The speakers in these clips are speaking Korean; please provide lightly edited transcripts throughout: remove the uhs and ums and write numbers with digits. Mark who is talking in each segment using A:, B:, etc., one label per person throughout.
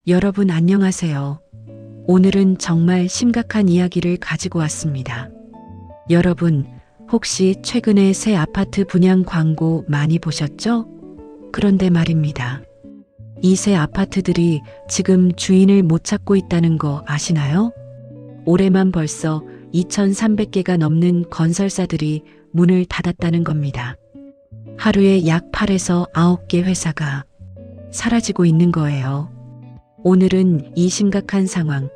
A: 여러분 안녕하세요. 오늘은 정말 심각한 이야기를 가지고 왔습니다. 여러분, 혹시 최근에 새 아파트 분양 광고 많이 보셨죠? 그런데 말입니다. 이 새 아파트들이 지금 주인을 못 찾고 있다는 거 아시나요? 올해만 벌써 2,300개가 넘는 건설사들이 문을 닫았다는 겁니다. 하루에 약 8에서 9개 회사가 사라지고 있는 거예요. 오늘은 이 심각한 상황,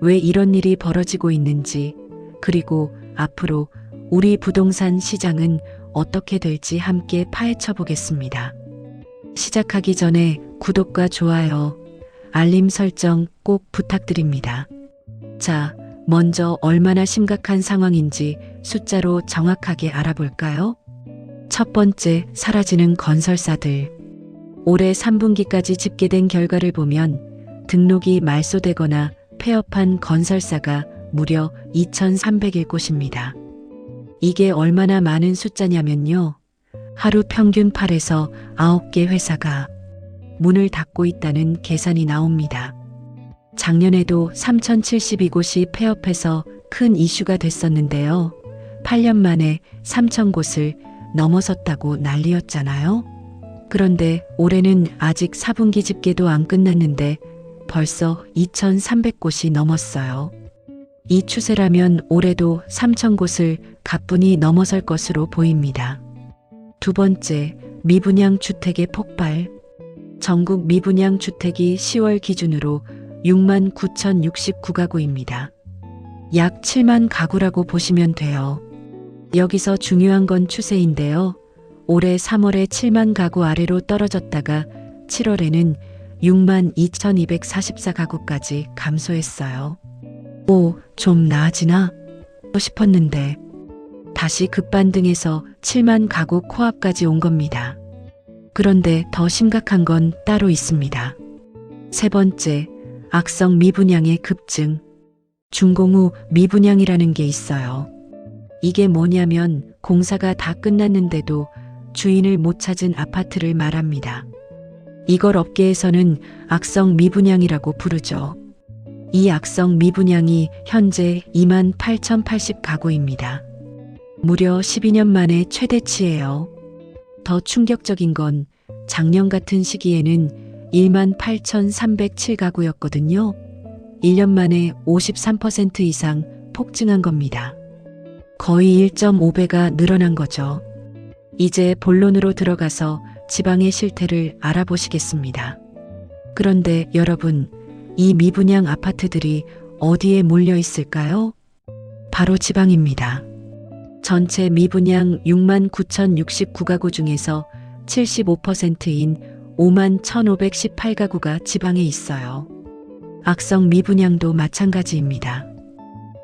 A: 왜 이런 일이 벌어지고 있는지, 그리고 앞으로 우리 부동산 시장은 어떻게 될지 함께 파헤쳐 보겠습니다. 시작하기 전에 구독과 좋아요, 알림 설정 꼭 부탁드립니다. 자, 먼저 얼마나 심각한 상황인지 숫자로 정확하게 알아볼까요? 첫 번째, 사라지는 건설사들. 올해 3분기까지 집계된 결과를 보면 등록이 말소되거나 폐업한 건설사가 무려 2,300일 곳입니다. 이게 얼마나 많은 숫자냐면요. 하루 평균 8에서 9개 회사가 문을 닫고 있다는 계산이 나옵니다. 작년에도 3,072곳이 폐업해서 큰 이슈가 됐었는데요. 8년 만에 3,000곳을 넘어섰다고 난리였잖아요. 그런데 올해는 아직 4분기 집계도 안 끝났는데 벌써 2,300곳이 넘었어요. 이 추세라면 올해도 3,000곳을 가뿐히 넘어설 것으로 보입니다. 두 번째, 미분양 주택의 폭발. 전국 미분양 주택이 10월 기준으로 69,069가구입니다. 약 7만 가구라고 보시면 돼요. 여기서 중요한 건 추세인데요. 올해 3월에 7만 가구 아래로 떨어졌다가 7월에는 62,244가구까지 감소했어요. 오, 좀 나아지나 싶었는데 다시 급반등해서 7만 가구 코앞까지 온 겁니다. 그런데 더 심각한 건 따로 있습니다. 세 번째, 악성 미분양의 급증. 준공후 미분양이라는 게 있어요. 이게 뭐냐면 공사가 다 끝났는데도 주인을 못 찾은 아파트를 말합니다. 이걸 업계에서는 악성 미분양이라고 부르죠. 이 악성 미분양이 현재 28,080가구입니다. 무려 12년 만에 최대치예요. 더 충격적인 건 작년 같은 시기에는 18,307가구였거든요. 1년 만에 53% 이상 폭증한 겁니다. 거의 1.5배가 늘어난 거죠. 이제 본론으로 들어가서 지방의 실태를 알아보시겠습니다. 그런데 여러분, 이 미분양 아파트들이 어디에 몰려 있을까요? 바로 지방입니다. 전체 미분양 69,069가구 중에서 75%인 51,518가구가 지방에 있어요. 악성 미분양도 마찬가지입니다.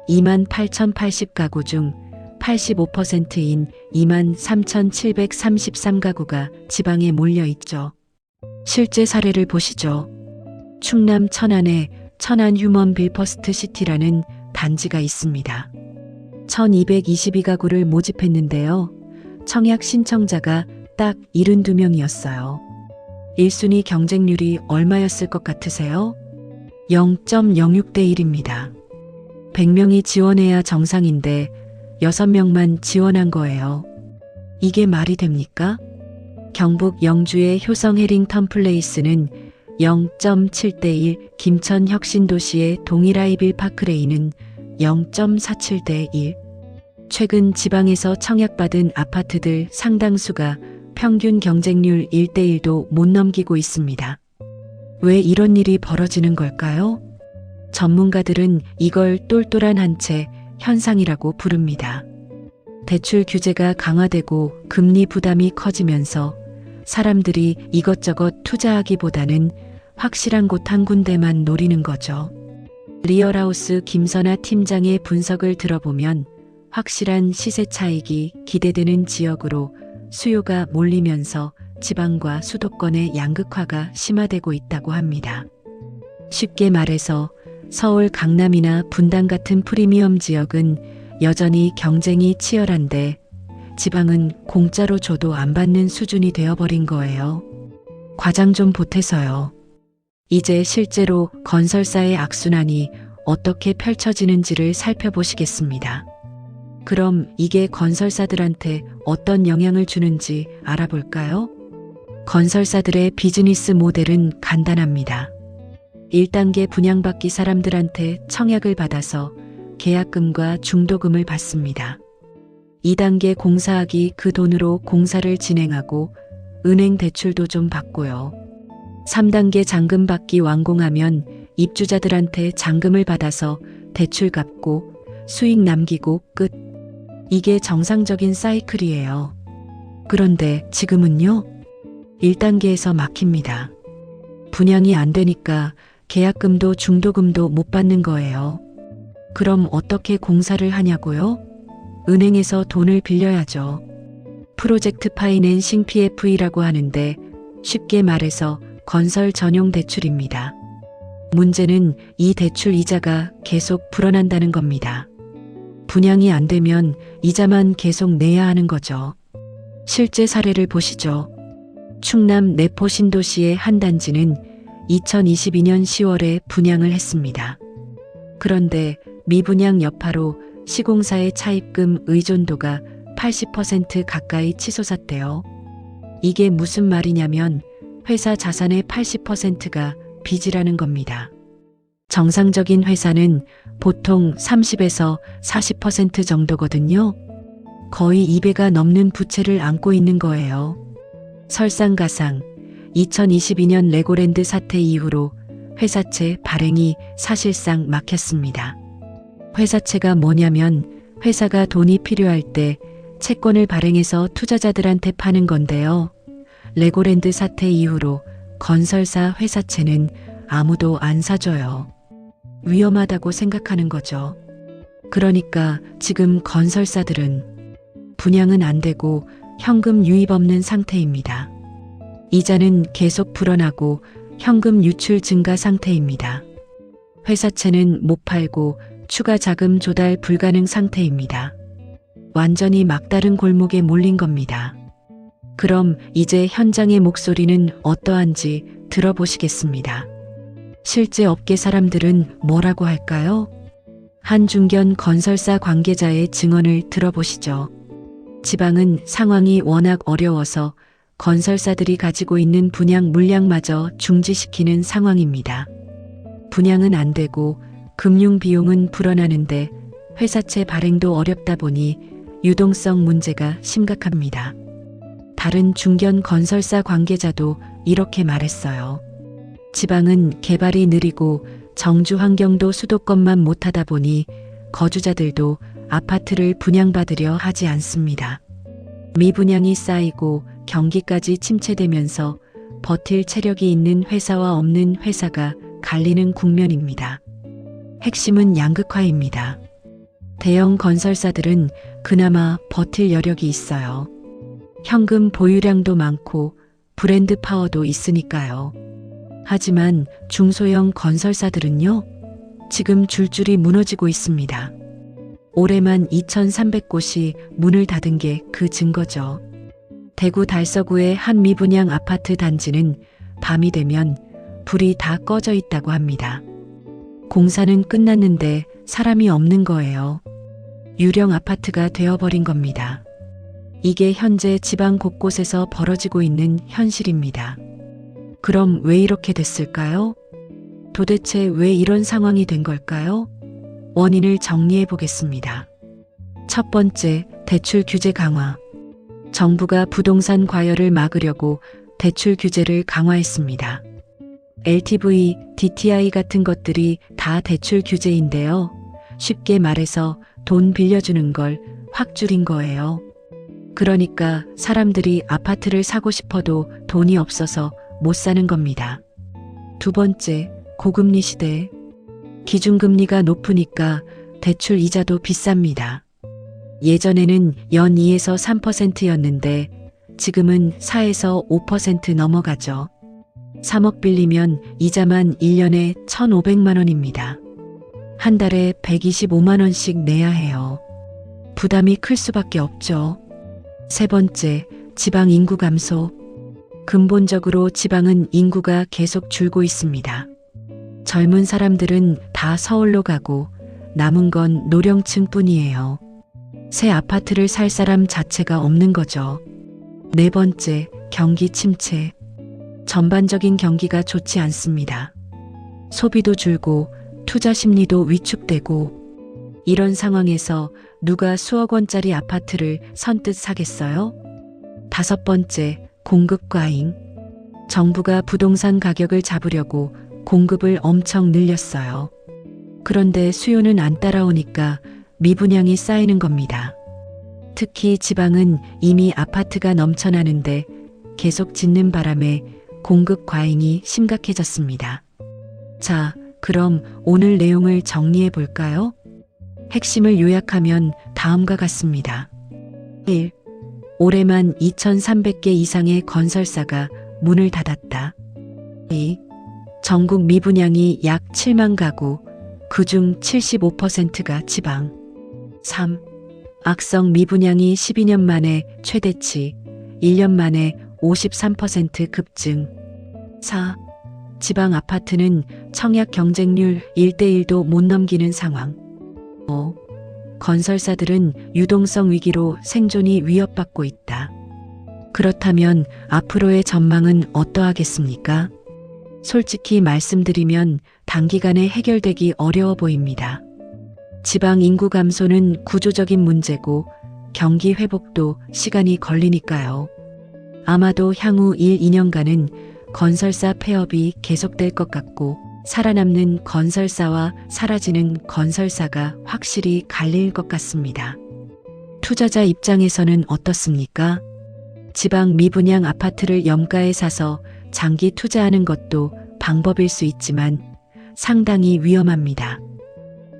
A: 28,080가구 중 85%인 23,733가구가 지방에 몰려 있죠. 실제 사례를 보시죠. 충남 천안에 천안 휴먼 빌퍼스트 시티라는 단지가 있습니다. 1,222가구를 모집했는데요. 청약 신청자가 딱 72명이었어요. 1순위 경쟁률이 얼마였을 것 같으세요? 0.06대 1입니다. 100명이 지원해야 정상인데 6명만 지원한 거예요. 이게 말이 됩니까? 경북 영주의 효성 해링턴 플레이스는 0.7대 1, 김천 혁신도시의 동일아이빌 파크레이는 0.47대 1. 최근 지방에서 청약받은 아파트들 상당수가 평균 경쟁률 1대 1도 못 넘기고 있습니다. 왜 이런 일이 벌어지는 걸까요? 전문가들은 이걸 똘똘한 한 채 현상이라고 부릅니다. 대출 규제가 강화되고 금리 부담이 커지면서 사람들이 이것저것 투자하기보다는 확실한 곳 한 군데만 노리는 거죠. 리얼하우스 김선아 팀장의 분석을 들어보면 확실한 시세 차익이 기대되는 지역으로 수요가 몰리면서 지방과 수도권의 양극화가 심화되고 있다고 합니다. 쉽게 말해서 서울 강남이나 분당 같은 프리미엄 지역은 여전히 경쟁이 치열한데 지방은 공짜로 줘도 안 받는 수준이 되어버린 거예요. 과장 좀 보태서요. 이제 실제로 건설사의 악순환이 어떻게 펼쳐지는지를 살펴보시겠습니다. 그럼 이게 건설사들한테 어떤 영향을 주는지 알아볼까요? 건설사들의 비즈니스 모델은 간단합니다. 1단계 분양받기 사람들한테 청약을 받아서 계약금과 중도금을 받습니다. 2단계 공사하기 그 돈으로 공사를 진행하고 은행 대출도 좀 받고요. 3단계 잔금 받기 완공하면 입주자들한테 잔금을 받아서 대출 갚고 수익 남기고 끝. 이게 정상적인 사이클이에요. 그런데 지금은요? 1단계에서 막힙니다. 분양이 안 되니까 계약금도 중도금도 못 받는 거예요. 그럼 어떻게 공사를 하냐고요? 은행에서 돈을 빌려야죠. 프로젝트 파이낸싱 PF라고 하는데 쉽게 말해서 건설 전용 대출입니다. 문제는 이 대출 이자가 계속 불어난다는 겁니다. 분양이 안 되면 이자만 계속 내야 하는 거죠. 실제 사례를 보시죠. 충남 내포 신도시의 한 단지는 2022년 10월에 분양을 했습니다. 그런데 미분양 여파로 시공사의 차입금 의존도가 80% 가까이 치솟았대요. 이게 무슨 말이냐면 회사 자산의 80%가 빚이라는 겁니다. 정상적인 회사는 보통 30에서 40% 정도거든요. 거의 2배가 넘는 부채를 안고 있는 거예요. 설상가상 2022년 레고랜드 사태 이후로 회사채 발행이 사실상 막혔습니다. 회사채가 뭐냐면 회사가 돈이 필요할 때 채권을 발행해서 투자자들한테 파는 건데요. 레고랜드 사태 이후로 건설사 회사채는 아무도 안 사줘요. 위험하다고 생각하는 거죠. 그러니까 지금 건설사들은 분양은 안 되고 현금 유입 없는 상태입니다. 이자는 계속 불어나고 현금 유출 증가 상태입니다. 회사채는 못 팔고 추가 자금 조달 불가능 상태입니다. 완전히 막다른 골목에 몰린 겁니다. 그럼 이제 현장의 목소리는 어떠한지 들어보시겠습니다. 실제 업계 사람들은 뭐라고 할까요? 한중견 건설사 관계자의 증언을 들어보시죠. 지방은 상황이 워낙 어려워서 건설사들이 가지고 있는 분양 물량마저 중지시키는 상황입니다. 분양은 안 되고 금융 비용은 불어나는데 회사채 발행도 어렵다 보니 유동성 문제가 심각합니다. 다른 중견 건설사 관계자도 이렇게 말했어요. 지방은 개발이 느리고 정주 환경도 수도권만 못하다 보니 거주자들도 아파트를 분양받으려 하지 않습니다. 미분양이 쌓이고 경기까지 침체되면서 버틸 체력이 있는 회사와 없는 회사가 갈리는 국면입니다. 핵심은 양극화입니다. 대형 건설사들은 그나마 버틸 여력이 있어요. 현금 보유량도 많고 브랜드 파워도 있으니까요. 하지만 중소형 건설사들은요, 지금 줄줄이 무너지고 있습니다. 올해만 2,300곳이 문을 닫은 게 그 증거죠. 대구 달서구의 한 미분양 아파트 단지는 밤이 되면 불이 다 꺼져 있다고 합니다. 공사는 끝났는데 사람이 없는 거예요. 유령 아파트가 되어버린 겁니다. 이게 현재 지방 곳곳에서 벌어지고 있는 현실입니다. 그럼 왜 이렇게 됐을까요? 도대체 왜 이런 상황이 된 걸까요? 원인을 정리해 보겠습니다. 첫 번째, 대출 규제 강화. 정부가 부동산 과열을 막으려고 대출 규제를 강화했습니다. LTV, DTI 같은 것들이 다 대출 규제인데요. 쉽게 말해서 돈 빌려주는 걸 확 줄인 거예요. 그러니까 사람들이 아파트를 사고 싶어도 돈이 없어서 못 사는 겁니다. 두 번째, 고금리 시대. 기준금리가 높으니까 대출 이자도 비쌉니다. 예전에는 연 2에서 3%였는데 지금은 4에서 5% 넘어가죠. 3억 빌리면 이자만 1년에 1,500만 원입니다. 한 달에 125만 원씩 내야 해요. 부담이 클 수밖에 없죠. 세 번째, 지방 인구 감소. 근본적으로 지방은 인구가 계속 줄고 있습니다. 젊은 사람들은 다 서울로 가고 남은 건 노령층 뿐이에요. 새 아파트를 살 사람 자체가 없는 거죠. 네 번째, 경기 침체. 전반적인 경기가 좋지 않습니다. 소비도 줄고 투자 심리도 위축되고 이런 상황에서 누가 수억 원짜리 아파트를 선뜻 사겠어요? 다섯 번째, 공급 과잉. 정부가 부동산 가격을 잡으려고 공급을 엄청 늘렸어요. 그런데 수요는 안 따라오니까 미분양이 쌓이는 겁니다. 특히 지방은 이미 아파트가 넘쳐나는데 계속 짓는 바람에 공급 과잉이 심각해졌습니다. 자, 그럼 오늘 내용을 정리해 볼까요? 핵심을 요약하면 다음과 같습니다. 1. 올해만 2,300개 이상의 건설사가 문을 닫았다. 2. 전국 미분양이 약 7만 가구, 그중 75%가 지방. 3. 악성 미분양이 12년 만에 최대치, 1년 만에 53% 급증. 4. 지방 아파트는 청약 경쟁률 1대1도 못 넘기는 상황. 5. 건설사들은 유동성 위기로 생존이 위협받고 있다. 그렇다면 앞으로의 전망은 어떠하겠습니까? 솔직히 말씀드리면 단기간에 해결되기 어려워 보입니다. 지방 인구 감소는 구조적인 문제고 경기 회복도 시간이 걸리니까요. 아마도 향후 1, 2년간은 건설사 폐업이 계속될 것 같고 살아남는 건설사와 사라지는 건설사가 확실히 갈릴 것 같습니다. 투자자 입장에서는 어떻습니까? 지방 미분양 아파트를 염가에 사서 장기 투자하는 것도 방법일 수 있지만 상당히 위험합니다.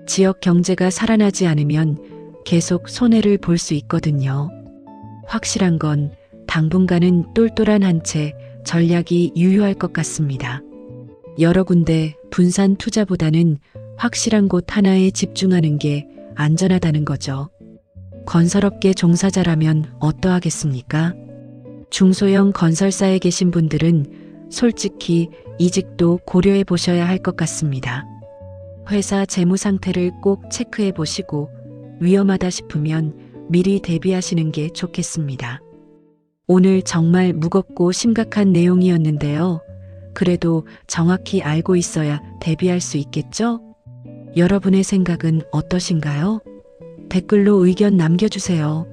A: 지역 경제가 살아나지 않으면 계속 손해를 볼 수 있거든요. 확실한 건 당분간은 똘똘한 한 채 전략이 유효할 것 같습니다. 여러 군데 분산 투자보다는 확실한 곳 하나에 집중하는 게 안전하다는 거죠. 건설업계 종사자라면 어떠하겠습니까? 중소형 건설사에 계신 분들은 솔직히 이직도 고려해 보셔야 할 것 같습니다. 회사 재무 상태를 꼭 체크해 보시고 위험하다 싶으면 미리 대비하시는 게 좋겠습니다. 오늘 정말 무겁고 심각한 내용이었는데요. 그래도 정확히 알고 있어야 대비할 수 있겠죠? 여러분의 생각은 어떠신가요? 댓글로 의견 남겨주세요.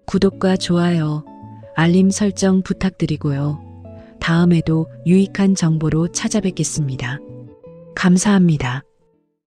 A: 구독과 좋아요, 알림 설정 부탁드리고요. 다음에도 유익한 정보로 찾아뵙겠습니다. 감사합니다.